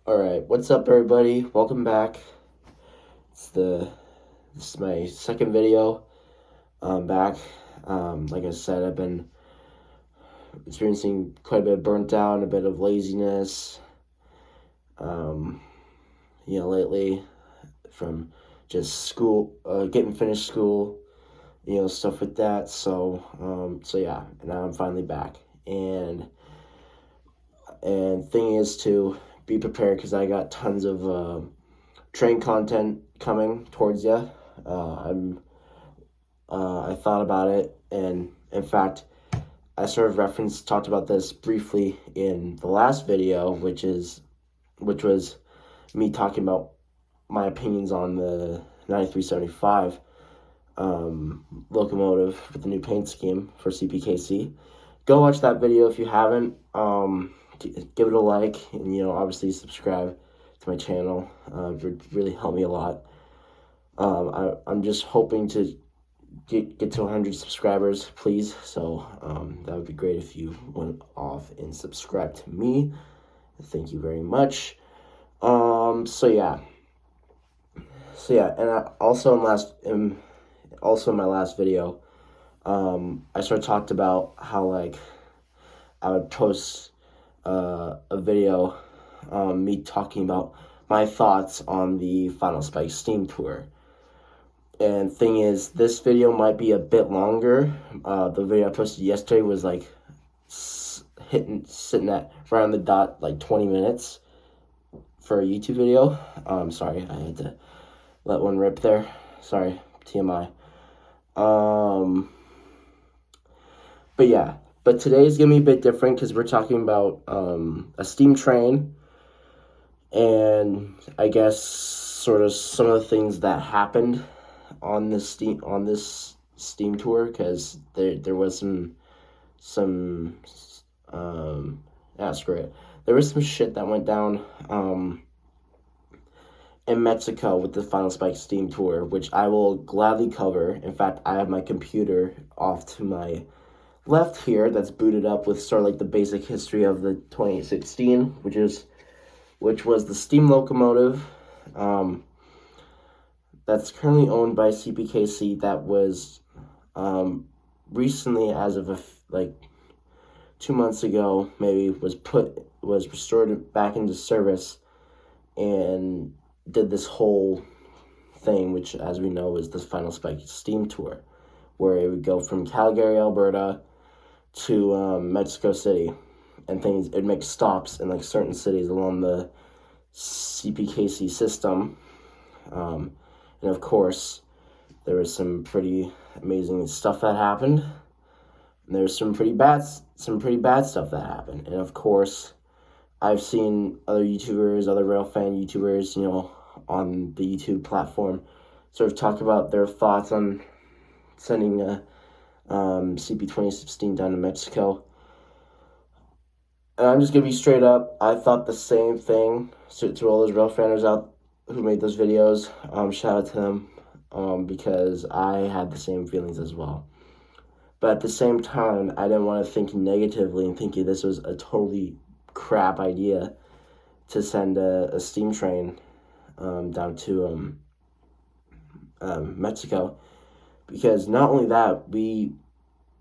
Alright, what's up everybody? Welcome back. This is my second video. I'm back. Like I said, I've been experiencing quite a bit of burnt out and a bit of laziness. Lately from just school, getting finished school, stuff like that. So yeah, and now I'm finally back. And thing is to be prepared because I got tons of train content coming towards you. I thought about it, and in fact, I sort of talked about this briefly in the last video, which was me talking about my opinions on the 9375 locomotive with the new paint scheme for CPKC. Go watch that video if you haven't. Give it a like, and obviously subscribe to my channel. It would really help me a lot. I'm just hoping to get to 100 subscribers, please. So that would be great if you went off and subscribed to me. Thank you very much. So yeah, and also in my last video, I sort of talked about how I would post a video, me talking about my thoughts on the Final Spike Steam Tour. And thing is, this video might be a bit longer. The video I posted yesterday was sitting at right on the dot, 20 minutes for a YouTube video. Sorry, I had to let one rip there. Sorry, TMI. But today's gonna be a bit different because we're talking about a steam train, and I guess sort of some of the things that happened on this steam tour, because there was screw it. There was some shit that went down in Mexico with the Final Spike Steam Tour, which I will gladly cover. In fact, I have my computer off to my left here that's booted up with sort of the basic history of the 2016, which was the steam locomotive that's currently owned by CPKC, that was recently, as of 2 months ago, maybe, was restored back into service and did this whole thing, which, as we know, is the Final Spike Steam Tour, where it would go from Calgary, Alberta to Mexico City, and it'd make stops in certain cities along the CPKC system. And of course, there was some pretty amazing stuff that happened, and there's some pretty bad stuff that happened. And of course, I've seen other railfan YouTubers, on the YouTube platform, sort of talk about their thoughts on sending a CP 2016 down to Mexico. And I'm just gonna be straight up. I thought the same thing. To all those railfanners out who made those videos, shout out to them, because I had the same feelings as well. But at the same time, I didn't want to think negatively and thinking this was a totally crap idea to send a steam train down to Mexico, because not only that, we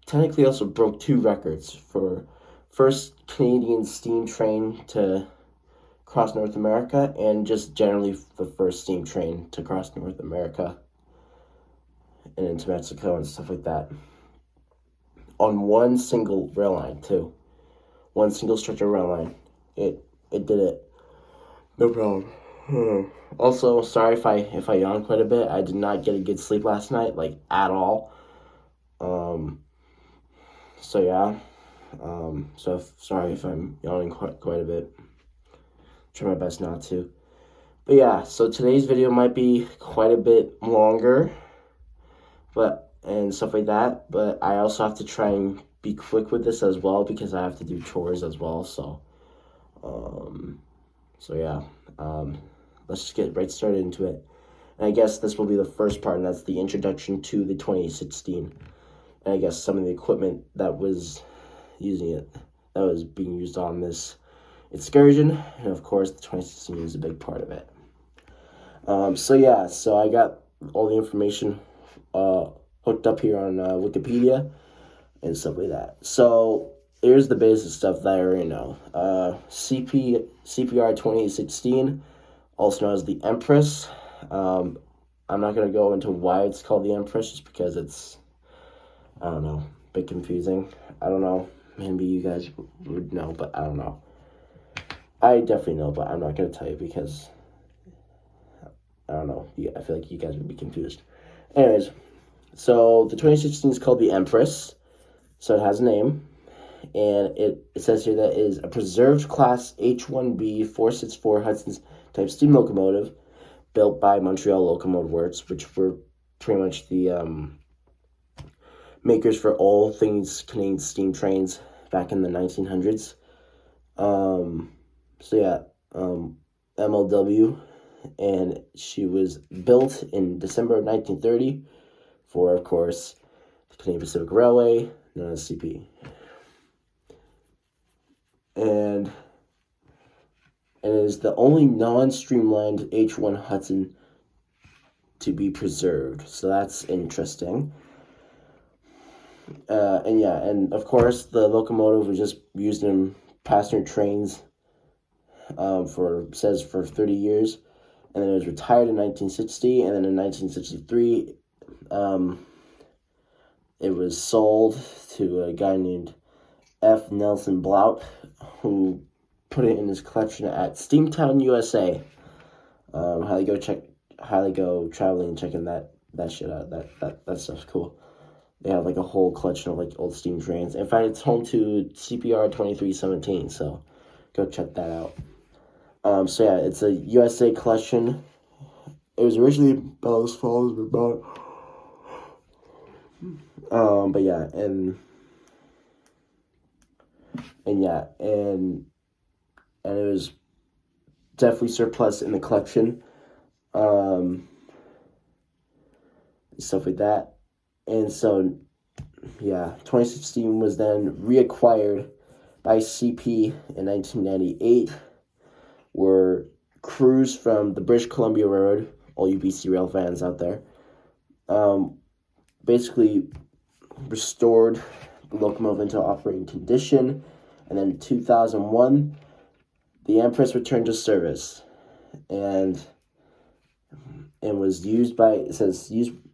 technically also broke 2 records for first Canadian steam train to cross North America, and just generally the first steam train to cross North America and into Mexico and stuff like that, on one single rail line too. One single stretch of rail line. It did it. No problem. Also, sorry if I yawn quite a bit. I did not get a good sleep last night, at all. So yeah. Sorry if I'm yawning quite a bit. Try my best not to. But yeah, so today's video might be quite a bit longer, and stuff like that. But I also have to try and be quick with this as well, because I have to do chores as well. So yeah. Let's just get right started into it. And I guess this will be the first part, and that's the introduction to the 2016. And I guess some of the equipment that was being used on this excursion, and of course the 2016 is a big part of it. So I got all the information hooked up here on Wikipedia and stuff like that. So here's the basic stuff that I already know. CPR 2016, also known as the Empress. I'm not going to go into why it's called the Empress, just because it's, I don't know, a bit confusing. I don't know. Maybe you guys would know, but I don't know. I definitely know, but I'm not going to tell you because, I don't know. I feel like you guys would be confused. Anyways, so the 2016 is called the Empress. So it has a name. And it says here that it is a preserved class H1B 464 Hudson's type steam locomotive built by Montreal Locomotive Works, which were pretty much the makers for all things Canadian steam trains back in the 1900s. MLW, and she was built in December of 1930 for, of course, the Canadian Pacific Railway, known as CP. And it is the only non-streamlined H1 Hudson to be preserved. So that's interesting. And of course the locomotive was just used in passenger trains for 30 years. And then it was retired in 1960, and then in 1963 it was sold to a guy named F. Nelson Blount, who put it in his collection at Steamtown, USA. Highly go traveling and checking that shit out. That stuff's cool. They have like a whole collection of like old steam trains. In fact, it's home to CPR 2317, so go check that out. It's a USA collection. It was originally Bellows Falls, but and it was definitely surplus in the collection, stuff like that. And so, 2016 was then reacquired by CP in 1998, where crews from the British Columbia Railroad, all you BC Rail fans out there, basically restored the locomotive into operating condition. And then in 2001, the Empress returned to service, and was used by CP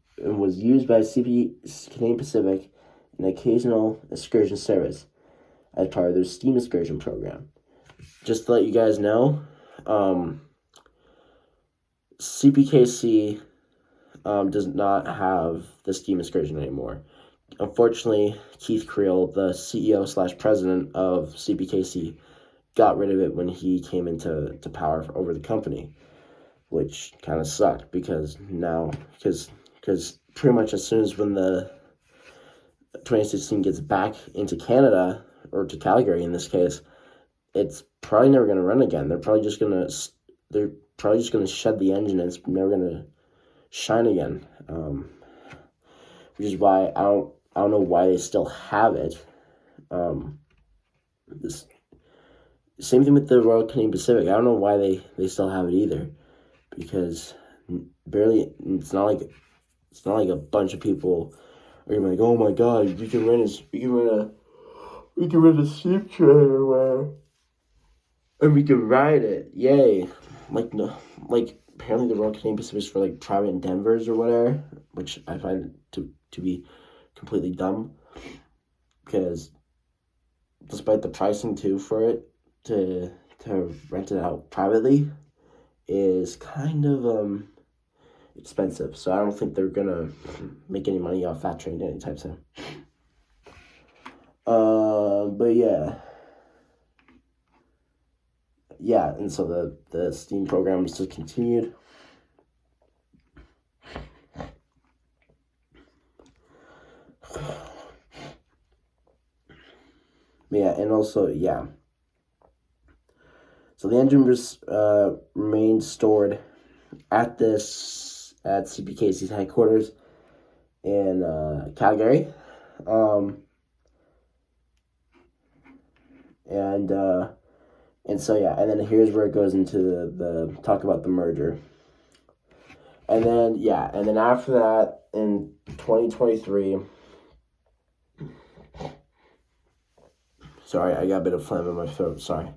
Canadian Pacific in occasional excursion service as part of their steam excursion program. Just to let you guys know, CPKC does not have the steam excursion anymore. Unfortunately, Keith Creel, the CEO / president of CPKC, got rid of it when he came into power over the company, which kind of sucked because pretty much as soon as when the 2016 gets back into Canada, or to Calgary in this case, it's probably never going to run again. They're probably just going to shed the engine, and it's never going to shine again. Which is why I don't know why they still have it. This same thing with the Royal Canadian Pacific. I don't know why they still have it either, because it's not like a bunch of people are gonna be like, oh my god, we can rent a steam train or whatever, and we can ride it. Yay! Apparently the Royal Canadian Pacific is for like private endeavors or whatever, which I find to be completely dumb, because despite the pricing too for it to rent it out privately is kind of expensive. So I don't think they're gonna make any money off that train anytime soon. And so the steam program is just continued. So the engine remained stored at CPKC's headquarters in Calgary, And so, yeah, and then here's where it goes into the talk about the merger. And then, yeah, and then after that, in 2023, sorry, I got a bit of phlegm in my throat, sorry.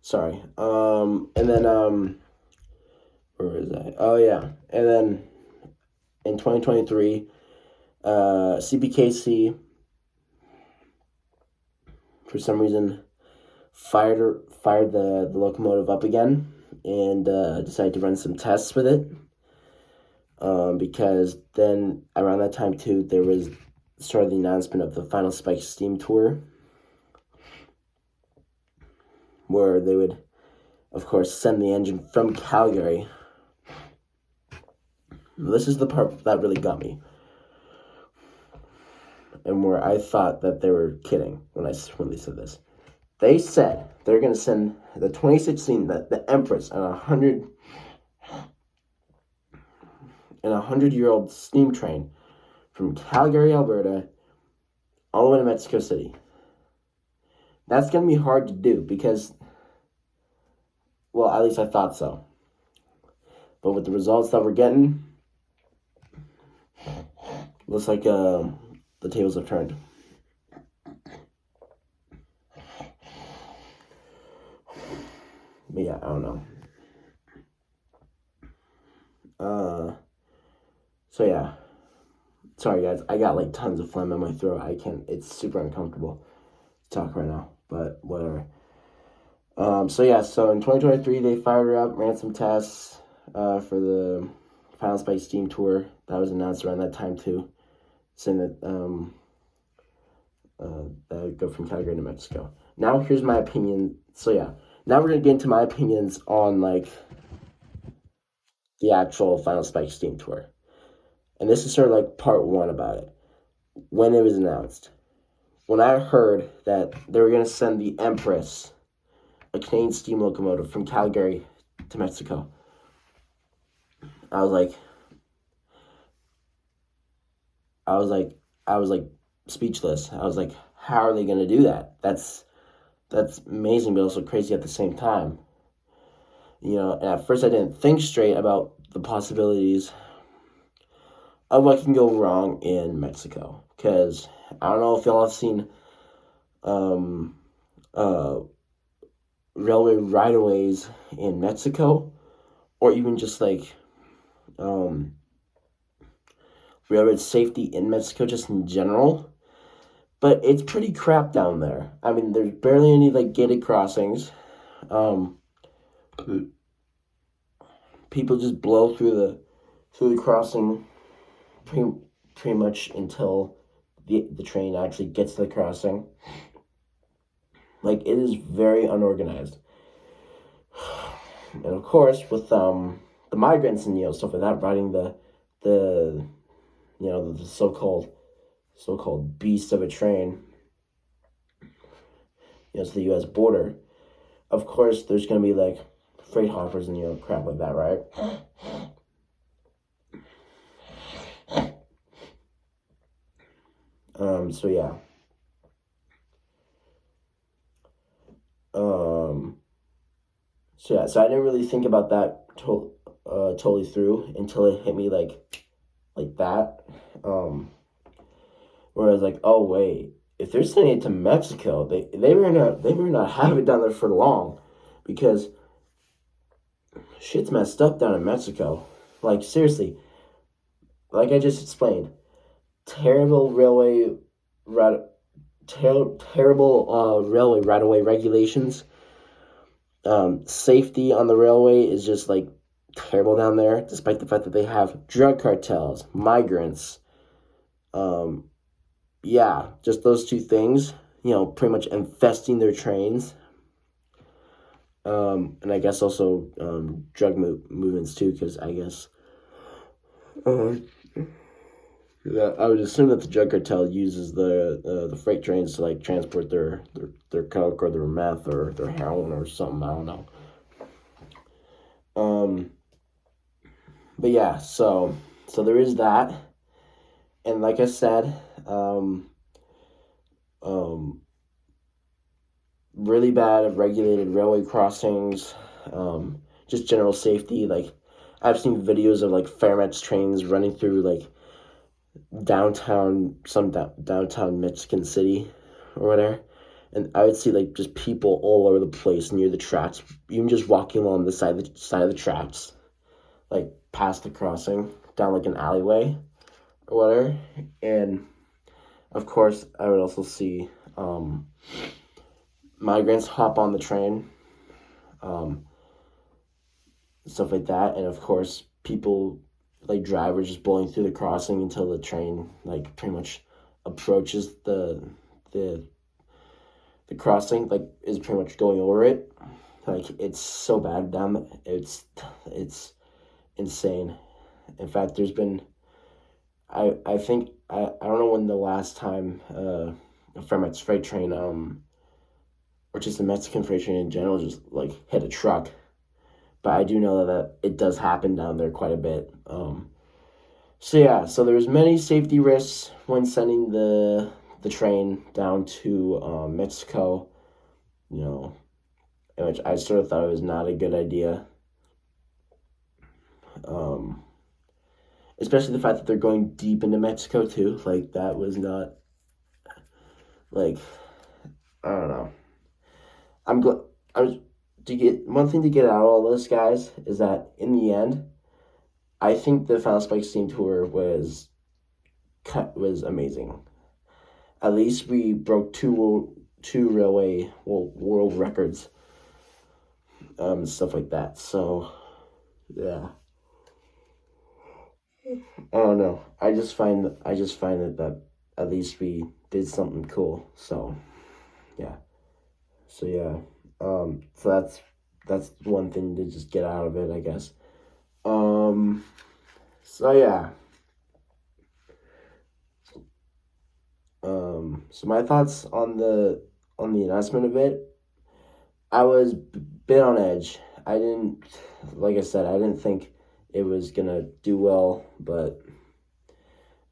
Sorry. And then, where is that? Oh, yeah. And then in 2023, CPKC, for some reason, fired the locomotive up again and decided to run some tests with it. Because then around that time too, there was sort of the announcement of the Final Spike Steam Tour, where they would, of course, send the engine from Calgary. This is the part that really got me, and where I thought that they were kidding when they said this. They said they're going to send the 2016 the Empress on a 100-year-old steam train from Calgary, Alberta, all the way to Mexico City. That's going to be hard to do because, well, at least I thought so. But with the results that we're getting, looks like the tables have turned. But yeah, I don't know. So yeah. Sorry guys, I got like tons of phlegm in my throat. It's super uncomfortable to talk right now, but whatever. So yeah, so in 2023 they fired her up, ran some tests for the Final Spike Steam Tour. That was announced around that time too, saying that that would go from Calgary to Mexico. Now here's my opinion. So yeah, now we're gonna get into my opinions on like the actual Final Spike Steam Tour. And this is sort of like part one about it. When it was announced, when I heard that they were going to send the Empress, a Canadian steam locomotive, from Calgary to Mexico, I was like speechless. I was like, how are they going to do that? That's amazing, but also crazy at the same time. You know, and at first I didn't think straight about the possibilities of what can go wrong in Mexico. Because I don't know if y'all have seen railway right-of-ways in Mexico, or even just like railroad safety in Mexico just in general. But it's pretty crap down there. I mean, there's barely any like gated crossings. People just blow through the crossing pretty much until the train actually gets to the crossing. Like, it is very unorganized. And of course, with the migrants and stuff like that riding the so-called beast of a train, to the U.S. border, of course there's gonna be like freight hoppers and crap like that, right? So yeah. So I didn't really think about that totally through until it hit me like that. Where I was like, oh wait, if they're sending it to Mexico, they may not have it down there for long, because shit's messed up down in Mexico. Like, seriously, like I just explained, terrible railway right-of-way regulations. Safety on the railway is just like terrible down there, despite the fact that they have drug cartels, migrants. Yeah, just those two things, pretty much infesting their trains. And I guess also drug movements too, because I guess I would assume that the drug cartel uses the freight trains to like transport their coke or their meth or their heroin or something. I don't know. But yeah, so there is that, and like I said, really bad at regulated railway crossings, just general safety. Like, I've seen videos of like Fairmax trains running through like downtown Mexican City or whatever, and I would see like just people all over the place near the tracks, even just walking along the side of the tracks, like past the crossing down like an alleyway or whatever. And of course, I would also see migrants hop on the train, um, stuff like that, and of course, people like drivers just blowing through the crossing until the train like pretty much approaches the the crossing, like is pretty much going over it. Like, it's so bad down there. It's insane. In fact, there's been I think I don't know when the last time a FedEx freight train or just a Mexican freight train in general just like hit a truck. But I do know that it does happen down there quite a bit. So yeah, so there's many safety risks when sending the train down to Mexico. You know, which I sort of thought it was not a good idea. Um, Especially the fact that they're going deep into Mexico too. Like, that was not like, I don't know. I'm glad. I was to get one thing to get out of all this, guys, is that in the end, I think the Final Spike Steam Tour was amazing. At least we broke two railway world records, stuff like that. So yeah, I don't know. I just find that at least we did something cool. So yeah, so yeah, so that's one thing to just get out of it, I guess. Um, so yeah. So my thoughts on the announcement of it, I was bit on edge. I didn't, like I said, I didn't think it was gonna do well, but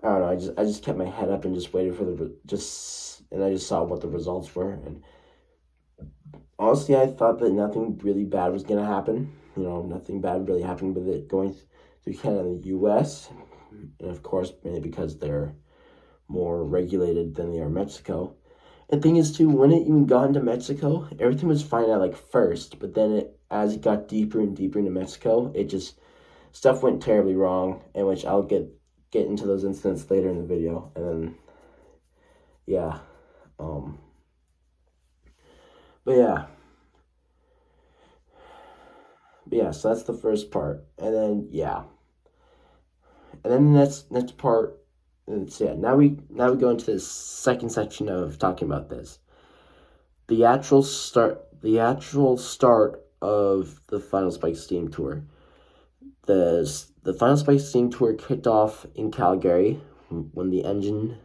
I don't know. I just kept my head up and just waited for and I just saw what the results were. And honestly, I thought that nothing really bad was gonna happen. You know, nothing bad really happened with it going through Canada and the U.S. And of course, mainly because they're more regulated than they are Mexico. And thing is too, when it even got into Mexico, everything was fine at like first, but then as it got deeper and deeper into Mexico, it just stuff went terribly wrong, and which I'll get into those incidents later in the video. And then yeah, um, but yeah, so that's the first part, and then yeah, and then the next part. So yeah, now we go into the second section of talking about this. The actual start of the Final Spike Steam Tour. The Final Spike Steam Tour kicked off in Calgary when the engine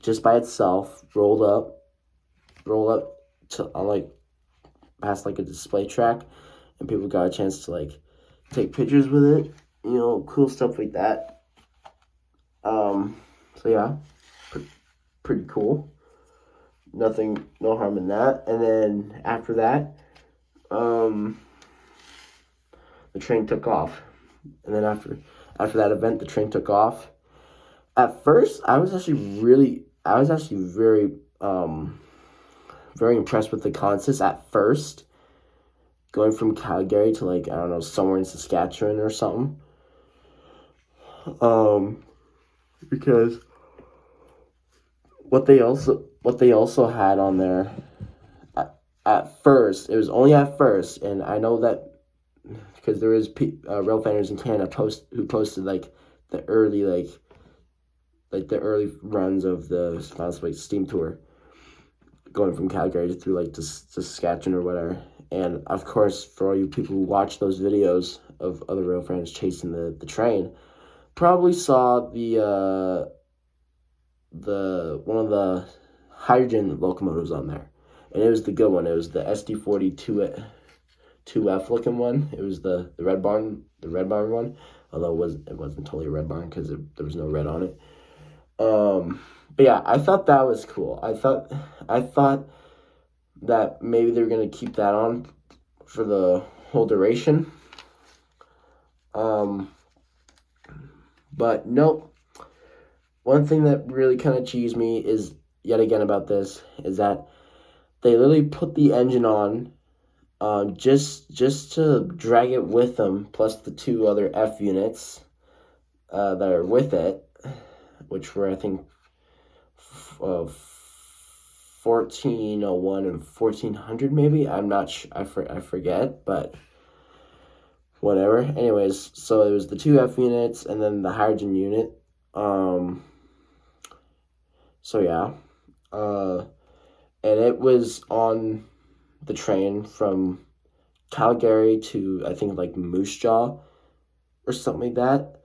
just by itself rolled up to like past like a display track, and people got a chance to like take pictures with it, you know, cool stuff like that. So yeah, pretty cool. No harm in that. And then after that, the train took off. And then after that event, the train took off. At first, I was actually very impressed with the concerts at first, going from Calgary to like, I don't know, somewhere in Saskatchewan or something. Because what they also had on there at first, it was only at first, and I know that because there is rail fans in Canada who posted like the early the early runs of the Final Spike Steam Tour, going from Calgary through like to Saskatchewan or whatever. And of course, for all you people who watch those videos of other rail fans chasing the train, probably saw the one of the hydrogen locomotives on there, and it was the good one. It was the SD42 2F looking one. It was the Red Barn one, although it wasn't totally a Red Barn because there was no red on it. But yeah, I thought that was cool. I thought that maybe they were gonna keep that on for the whole duration. But nope. One thing that really kind of cheesed me is yet again about this is that they literally put the engine on, just to drag it with them, plus the two other F units that are with it, which were I think 1401 and 1400 maybe. I'm not sure. I forget, but whatever. Anyways, so it was the two F units and then the hydrogen unit. So yeah, and it was on the train from Calgary to I think like Moose Jaw or something like that.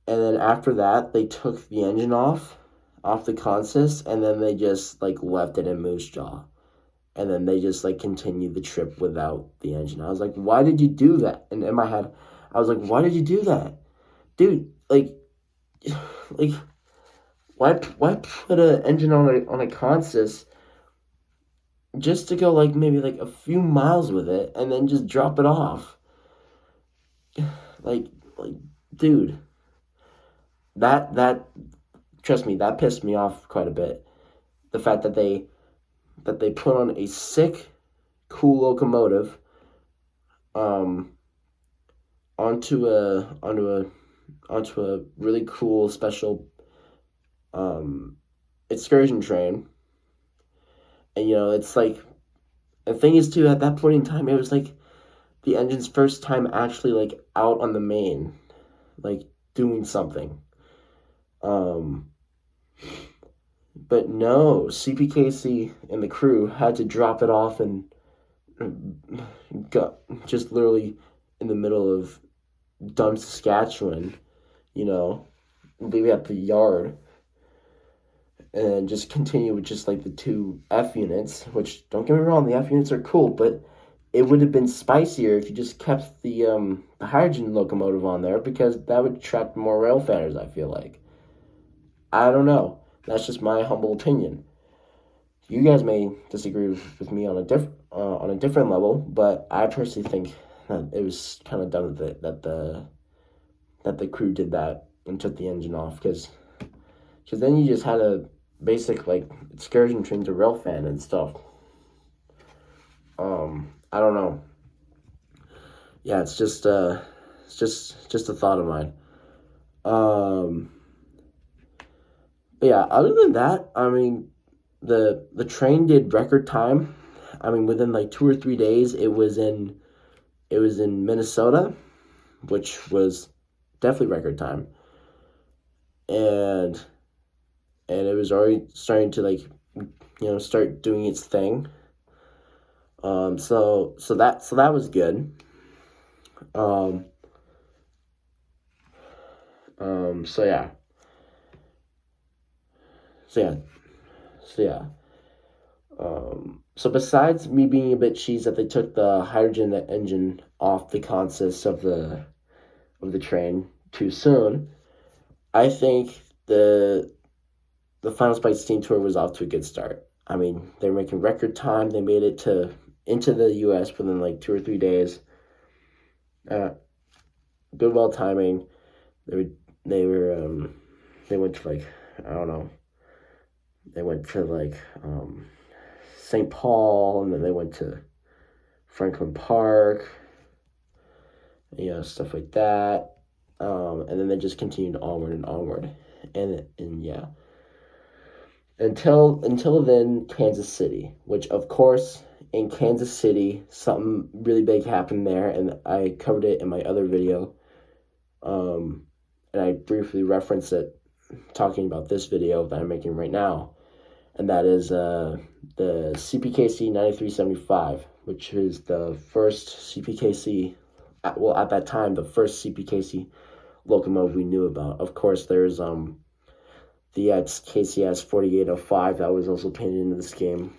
And then after that, they took the engine off the consist, and then they just like left it in Moose Jaw, and then they just like continued the trip without the engine. I was like, why did you do that? And in my head, I was like, why did you do that, dude? Like why put an engine on a consist just to go like maybe like a few miles with it and then just drop it off? like dude, that trust me, that pissed me off quite a bit. The fact that they put on a sick, cool locomotive, onto a really cool special excursion train. And it's like, the thing is too, at that point in time, it was like the engine's first time actually like out on the main, like doing something. But no, CPKC and the crew had to drop it off and got just literally in the middle of Dunn, Saskatchewan, leave it at the yard and just continue with just like the two F units, which don't get me wrong, the F units are cool, but it would have been spicier if you just kept the hydrogen locomotive on there, because that would attract more rail fanners, I feel like. I don't know. That's just my humble opinion. You guys may disagree with me on a different level, but I personally think that it was kind of dumb that the crew did that and took the engine off, because then you just had a basic like excursion train to rail fan and stuff. I don't know. Yeah, it's just a thought of mine. But yeah, other than that, I mean, the train did record time. I mean, within like 2 or 3 days, it was in Minnesota, which was definitely record time. And it was already starting to like, start doing its thing. So that was good. So yeah. So besides me being a bit cheesed that they took the hydrogen engine off the consist of the train too soon, I think the Final Spike Steam Tour was off to a good start. I mean, they're making record time. They made it into the U.S. within like 2 or 3 days. Good well timing. They went to like, I don't know. They went to like St. Paul, and then they went to Franklin Park, stuff like that. And then they just continued onward and onward, and yeah. Until then, Kansas City, which of course in Kansas City something really big happened there, and I covered it in my other video. And I briefly referenced it talking about this video that I'm making right now. And that is the CPKC 9375, which is the first CPKC, at that time, the first CPKC locomotive we knew about. Of course, there's the KCS 4805 that was also painted into this game.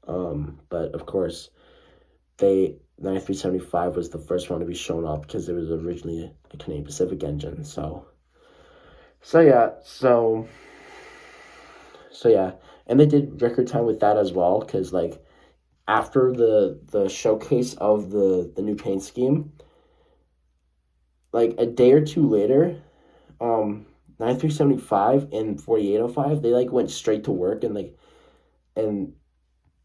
But of course, 9375 was the first one to be shown up because it was originally a Canadian Pacific engine. So yeah, So yeah, and they did record time with that as well, because like after the showcase of the new paint scheme, like a day or two later, 9375 and 4805, they like went straight to work, and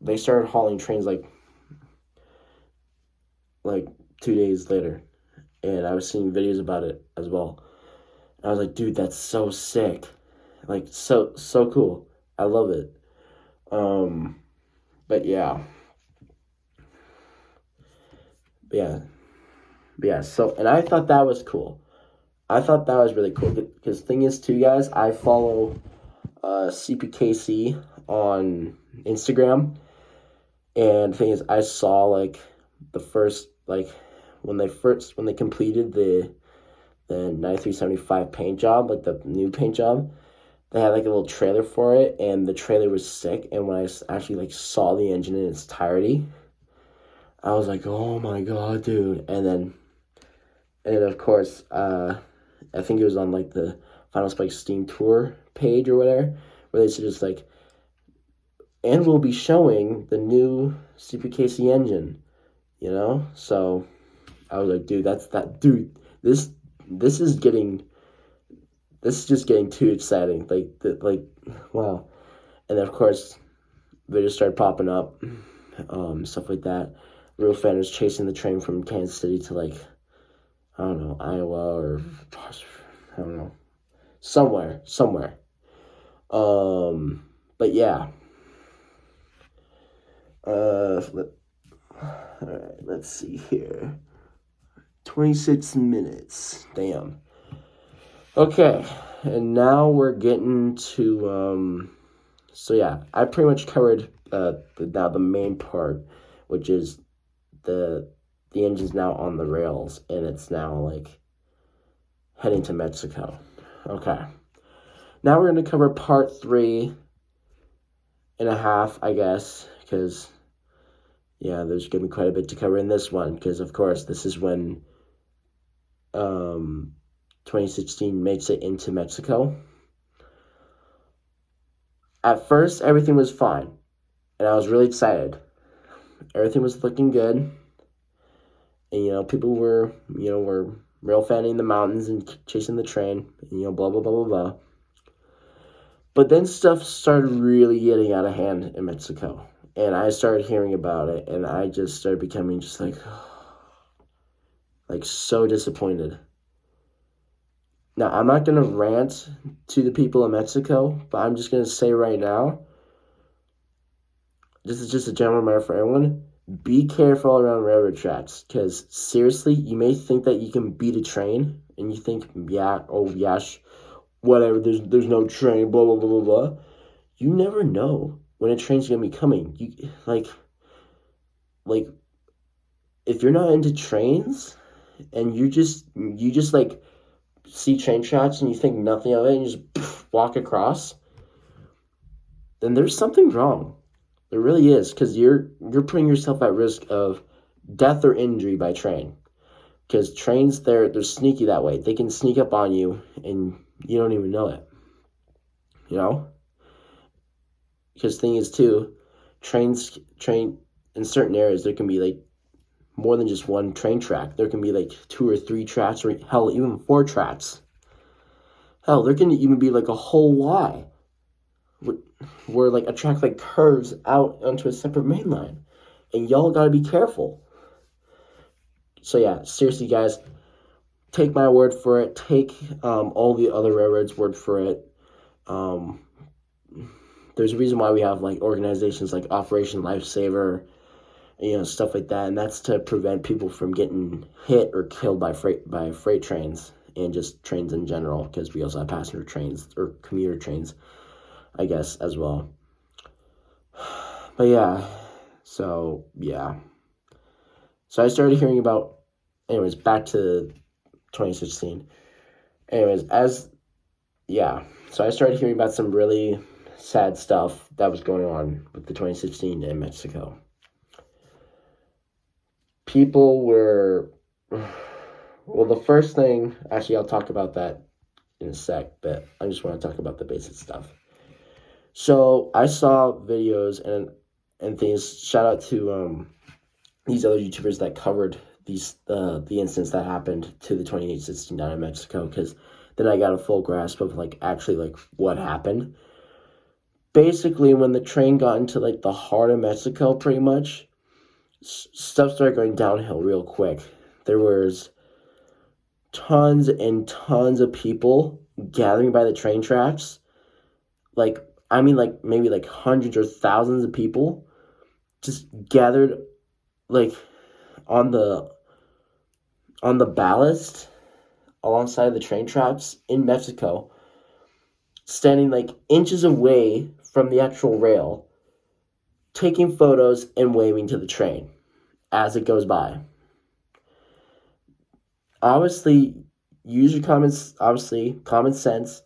they started hauling trains like 2 days later, and I was seeing videos about it as well. And I was like, dude, that's so sick, like so cool. I love it. Um, but yeah, yeah, yeah. So, and I thought that was cool. I thought that was really cool because thing is too, guys, I follow CPKC on Instagram, and the thing is, I saw like the first like when they completed the 9375 paint job, like the new paint job. They had like a little trailer for it, and the trailer was sick. And when I actually like saw the engine in its entirety, I was like, "Oh my god, dude!" And then of course, I think it was on like the Final Spike Steam Tour page or whatever, where they said just like, and we'll be showing the new CPKC engine, you know. So I was like, dude, that's that, dude. This is getting this is just getting too exciting. Wow. And then of course, videos started popping up, stuff like that. Real fan was chasing the train from Kansas City to like I don't know Iowa or I don't know somewhere. But yeah. All right, let's see here. 26 minutes. Damn. Okay, and now we're getting to so yeah, I pretty much covered the main part, which is the the engine's now on the rails and it's now like heading to Mexico. Okay. Now we're going to cover part 3.5, I guess, because yeah, there's going to be quite a bit to cover in this one, because of course this is when 2016 makes it into Mexico. At first, everything was fine, and I was really excited. Everything was looking good, and people were rail fanning the mountains and chasing the train, and blah blah blah blah blah. But then stuff started really getting out of hand in Mexico, and I started hearing about it, and I just started becoming just like so disappointed. Now, I'm not going to rant to the people of Mexico, but I'm just going to say right now, this is just a general reminder for everyone, be careful around railroad tracks, because seriously, you may think that you can beat a train, and you think, yeah, oh, yes, whatever, there's no train, blah, blah, blah, blah, blah. You never know when a train's going to be coming. You, like, if you're not into trains, and you just like, see train tracks and you think nothing of it and you just walk across, then there's something wrong. There really is, because you're putting yourself at risk of death or injury by train. Because trains, they're sneaky that way. They can sneak up on you and you don't even know it. Because thing is too, train in certain areas there can be like more than just one train track. There can be like 2 or 3 tracks, or hell, even 4 tracks. Hell, there can even be like a whole Y, where like a track like curves out onto a separate main line, and y'all gotta be careful. So yeah, seriously, guys, take my word for it. Take all the other railroads' word for it. There's a reason why we have like organizations like Operation Lifesaver, stuff like that, and that's to prevent people from getting hit or killed by freight trains and just trains in general, because we also have passenger trains or commuter trains, I guess, as well. But yeah, so yeah. So I started hearing about, anyways, back to 2016. Anyways, so I started hearing about some really sad stuff that was going on with the 2016 in Mexico. People were, well, the first thing, actually, I'll talk about that in a sec, but I just want to talk about the basic stuff. So I saw videos and things. Shout out to these other YouTubers that covered the incidents that happened to the 2869 in Mexico, because then I got a full grasp of like actually like what happened. Basically, when the train got into like the heart of Mexico, pretty much stuff started going downhill real quick. There was tons and tons of people gathering by the train tracks. Like, I mean, like maybe like hundreds or thousands of people just gathered like on the ballast alongside the train tracks in Mexico, standing like inches away from the actual rail, taking photos and waving to the train as it goes by. Obviously, use your common sense.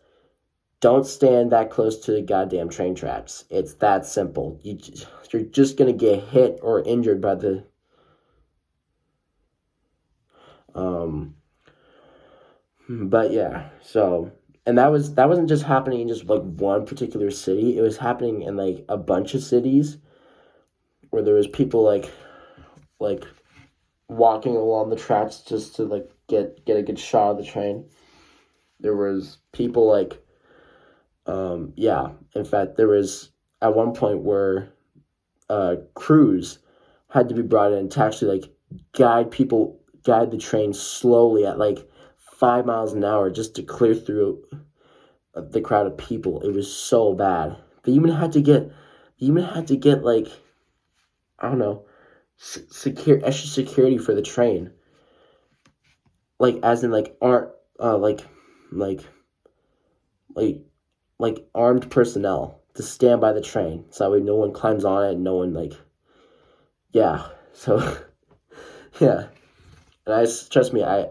Don't stand that close to the goddamn train tracks. It's that simple. You're just gonna get hit or injured by the but yeah, so, and that wasn't just happening in just like one particular city. It was happening in like a bunch of cities where there was people like walking along the tracks just to like get a good shot of the train. There was people like yeah, in fact there was at one point where crews had to be brought in to actually like guide the train slowly at like 5 miles an hour just to clear through the crowd of people. It was so bad. They even had to get like, I don't know, extra security for the train. Like as in like aren't like like like armed personnel to stand by the train so that way no one climbs on it and no one like, yeah. So yeah. And trust me, I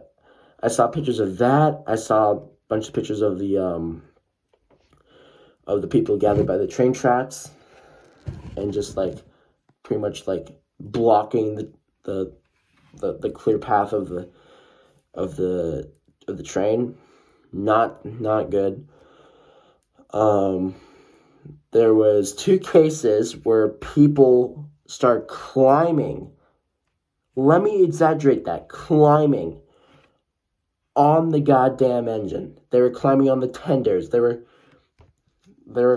saw pictures of that. I saw a bunch of pictures of the people gathered by the train tracks and just like pretty much like blocking the clear path of the train. Not good. There was 2 cases where people start climbing. Let me exaggerate that. Climbing on the goddamn engine. They were climbing on the tenders. They were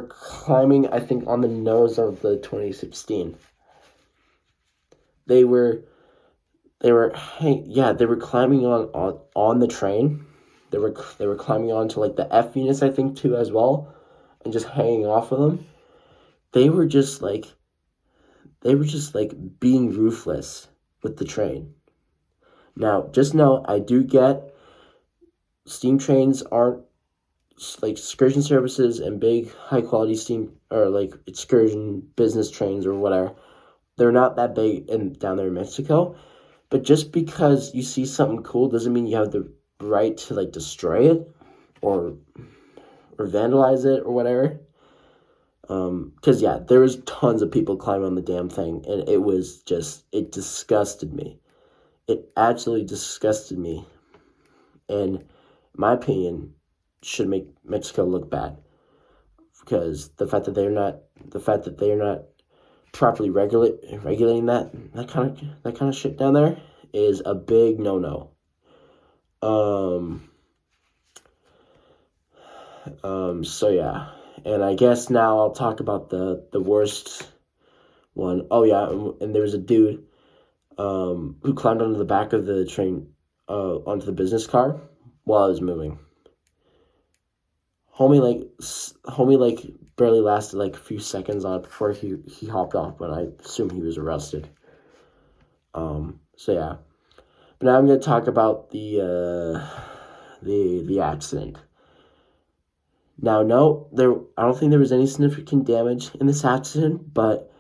climbing, I think, on the nose of the 2016. They were climbing on the train. They were climbing onto like the F units, I think, too, as well, and just hanging off of them. They were just like being ruthless with the train. Now, just know, I do get steam trains aren't like excursion services and big high quality steam or like excursion business trains or whatever. They're not that big down there in Mexico. But just because you see something cool doesn't mean you have the right to like destroy it or vandalize it or whatever. Because yeah, there was tons of people climbing on the damn thing, and it disgusted me. It absolutely disgusted me, and in my opinion, should make Mexico look bad, because the fact that they're not properly regulating that kind of shit down there is a big no. So yeah, and I guess now I'll talk about the worst one. Oh yeah, and there was a dude who climbed onto the back of the train onto the business car while it was moving. Homie like barely lasted like a few seconds on it before he hopped off, but I assume he was arrested. So yeah, but now I'm gonna talk about the accident. Now, no, I don't think there was any significant damage in this accident, but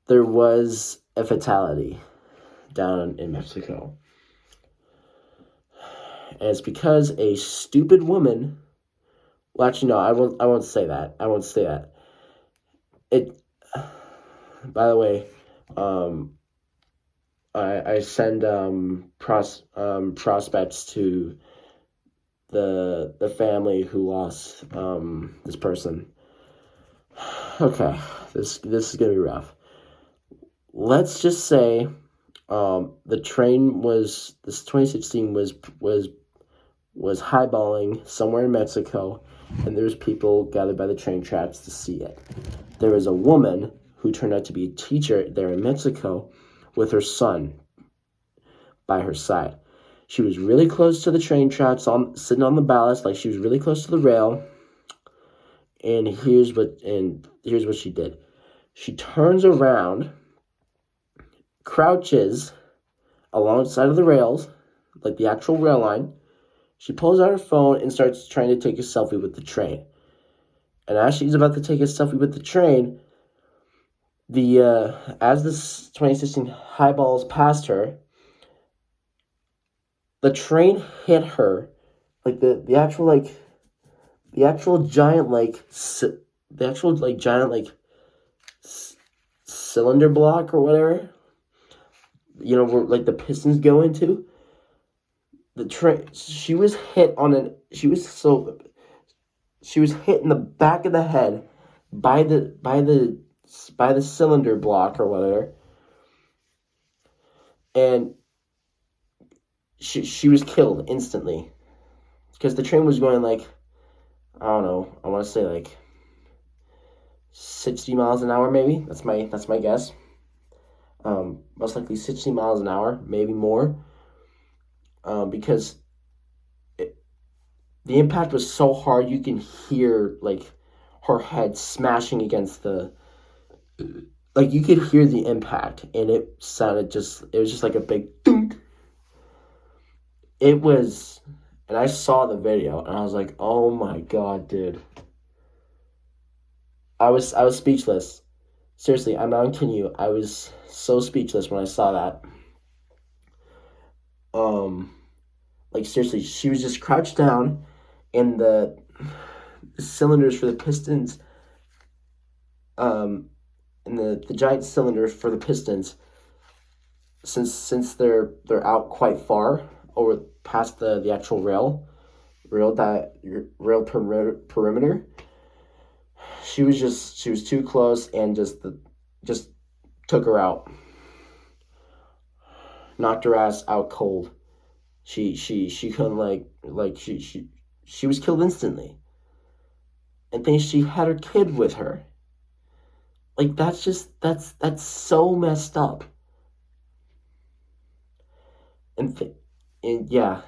there was a fatality down in Mexico. And it's because a stupid woman. Well, actually, no, I won't say that. I won't say that. It. By the way, I send prospects to the family who lost this person. Okay, this is gonna be rough. Let's just say, the train was this 2016 was highballing somewhere in Mexico, and there's people gathered by the train tracks to see it. There was a woman who turned out to be a teacher there in Mexico with her son by her side. She was really close to the train tracks, sitting on the ballast, like she was really close to the rail. And here's what she did. She turns around, crouches alongside of the rails, like the actual rail line. She pulls out her phone and starts trying to take a selfie with the train. And as she's about to take a selfie with the train, as this 2016 highballs past her, the train hit her, like the actual giant cylinder block or whatever, where like the pistons go into. The train, she was hit in the back of the head by the cylinder block or whatever, and she was killed instantly because the train was going like, I don't know, I want to say like 60 miles an hour, maybe. That's my guess. Most likely 60 miles an hour, maybe more. Because the impact was so hard, you can hear like her head smashing against like you could hear the impact, and it was just like a big dunk. It was, and I saw the video, and I was like, oh my god, dude. I was speechless. Seriously, I'm not kidding you. I was so speechless when I saw that. Like seriously, she was just crouched down, and the cylinders for the pistons, and the giant cylinders for the pistons, since they're out quite far over past the actual rail perimeter. She was too close, and just took her out, knocked her ass out cold. She couldn't she was killed instantly, and then she had her kid with her. Like that's so messed up. And yeah,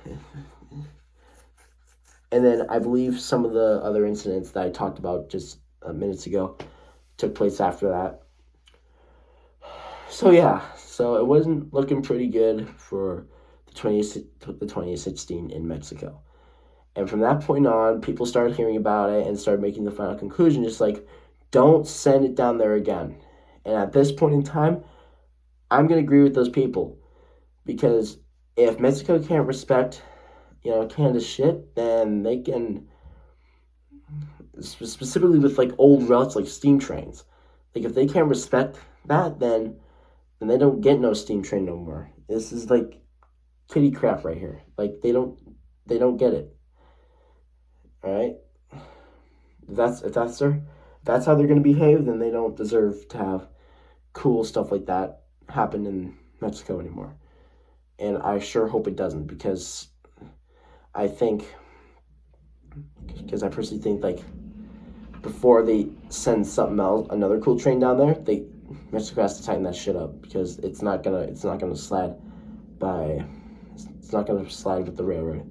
and then I believe some of the other incidents that I talked about just minutes ago took place after that. So yeah, so it wasn't looking pretty good for the 2016 in Mexico. And from that point on, people started hearing about it and started making the final conclusion, just like, don't send it down there again. And at this point in time, I'm going to agree with those people. Because if Mexico can't respect, Canada's shit, then they can, specifically with like old routes like steam trains. Like if they can't respect that, then they don't get no steam train no more. This is like kitty crap right here. Like they don't get it. All right, if that's how they're gonna behave, then they don't deserve to have cool stuff like that happen in Mexico anymore. And I sure hope it doesn't, because I personally think like before they send something else, another cool train down there, Mexico has to tighten that shit up, because it's not gonna slide with the railroad,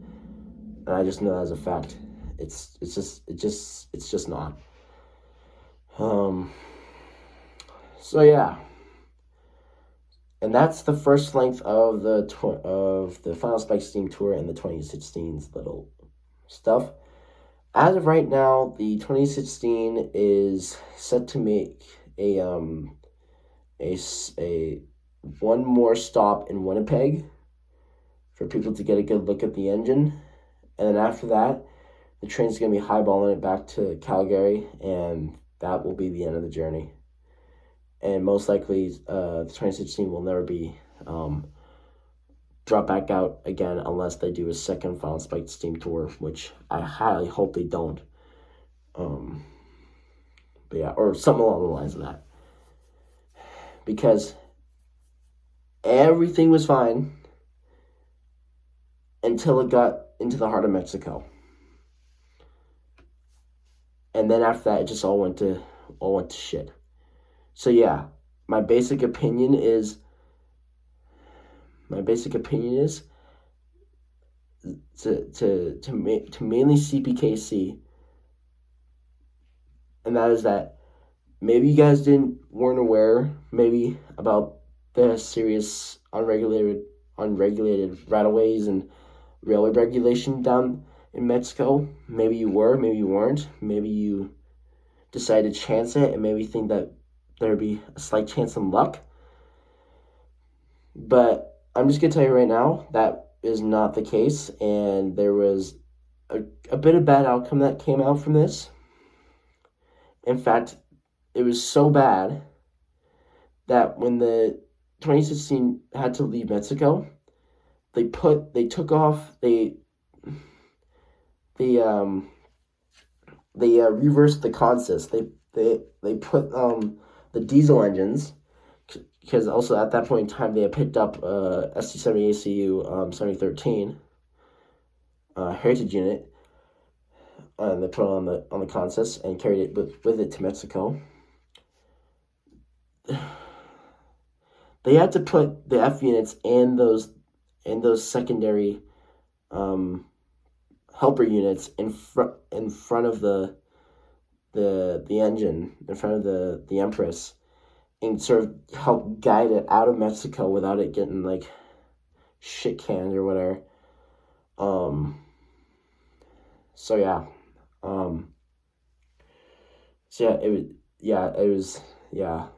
and I just know that as a fact. It's just not. So yeah, and that's the first length of the Final Spike Steam Tour and the 2016's little stuff. As of right now, the 2016 is set to make a one more stop in Winnipeg for people to get a good look at the engine, and then after that, the train's going to be highballing it back to Calgary, and that will be the end of the journey. And most likely, the 2016 will never be dropped back out again unless they do a second Final Spike Steam Tour, which I highly hope they don't. But yeah, or something along the lines of that. Because everything was fine until it got into the heart of Mexico. And then after that, it just all went to shit. So yeah, my basic opinion is to mainly CPKC, and that is that maybe you guys weren't aware maybe about the serious unregulated right-of-ways and railway regulation down in Mexico. Maybe you were, maybe you weren't. Maybe you decided to chance it and maybe think that there'd be a slight chance in luck. But I'm just going to tell you right now, that is not the case, and there was a bit of bad outcome that came out from this. In fact, it was so bad that when the 2016 had to leave Mexico, they reversed the consist. They put the diesel engines, because also at that point in time they had picked up ST-70 ACU 7013 Heritage unit, and they put it on the consist and carried it with it to Mexico. They had to put the F units and those secondary helper units in front of the engine, in front of the Empress, and sort of help guide it out of Mexico without it getting like shit canned or whatever. So yeah.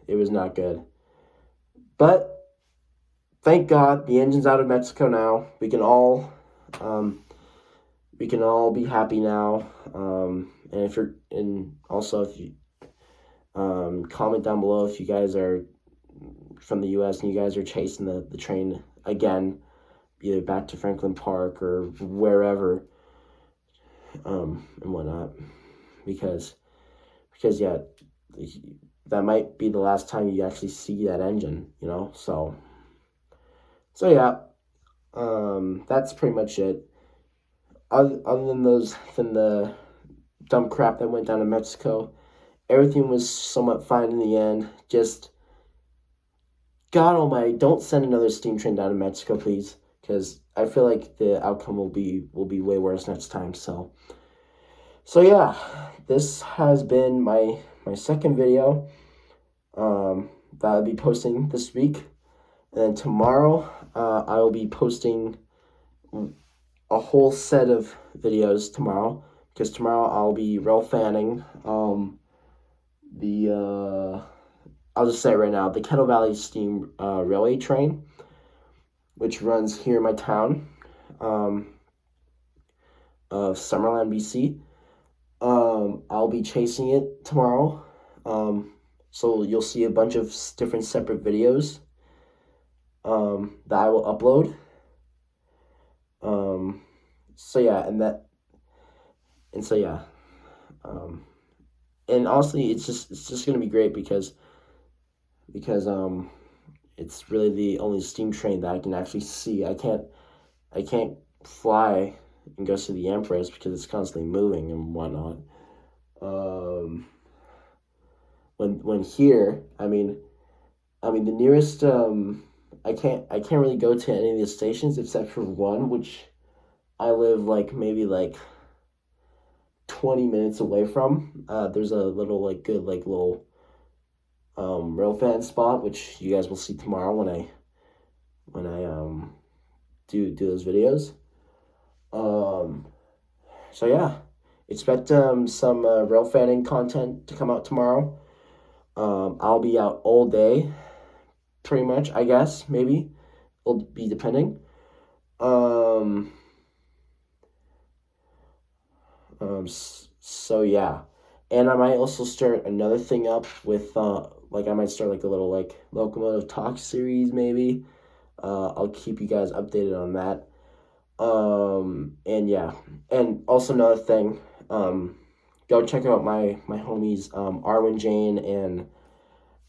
It was not good. But thank God the engine's out of Mexico now. We can all be happy now. And if you comment down below if you guys are from the U.S. and you guys are chasing the train again, either back to Franklin Park or wherever, and whatnot, because yeah, that might be the last time you actually see that engine, so yeah, that's pretty much it. Other than the dumb crap that went down in Mexico, everything was somewhat fine in the end. Just, God almighty, don't send another steam train down to Mexico, please, because I feel like the outcome will be way worse next time. So yeah, this has been my second video that I'll be posting this week, and then tomorrow I will be posting a whole set of videos tomorrow, because tomorrow I'll be rail fanning I'll just say it right now, the Kettle Valley Steam Railway train, which runs here in my town of Summerland, BC. I'll be chasing it tomorrow. So you'll see a bunch of different separate videos that I will upload. And honestly, it's just gonna be great because it's really the only steam train that I can actually see. I can't fly and go see the Empress because it's constantly moving and whatnot. When here, I mean the nearest I can't really go to any of the stations except for one, which I live maybe 20 minutes away from. There's a little good little rail fan spot, which you guys will see tomorrow when I do those videos. So yeah, expect some rail fanning content to come out tomorrow. I'll be out all day, pretty much, I guess. Maybe it'll be depending. So yeah, and I might also start another thing up with I might start a little locomotive talk series, maybe. I'll keep you guys updated on that. And yeah, and also another thing, go check out my homies Arwen Jane and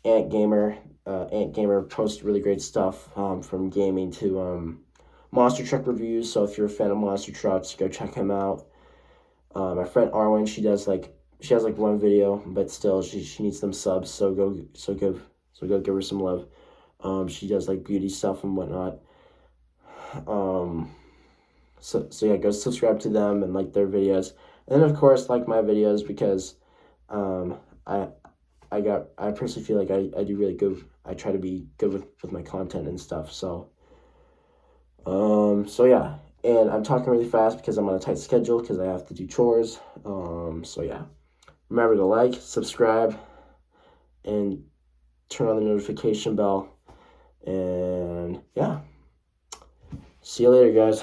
Ant Gamer. Ant Gamer posts really great stuff from gaming to monster truck reviews. So if you're a fan of monster trucks, go check him out. My friend Arwen, she has like one video, but still she needs some subs. So go give her some love. She does like beauty stuff and whatnot. So yeah, go subscribe to them and like their videos, and then of course like my videos because I personally feel like I do really good. I try to be good with my content and stuff. So so yeah, and I'm talking really fast because I'm on a tight schedule because I have to do chores. So yeah, remember to like, subscribe, and turn on the notification bell. And yeah, see you later, guys.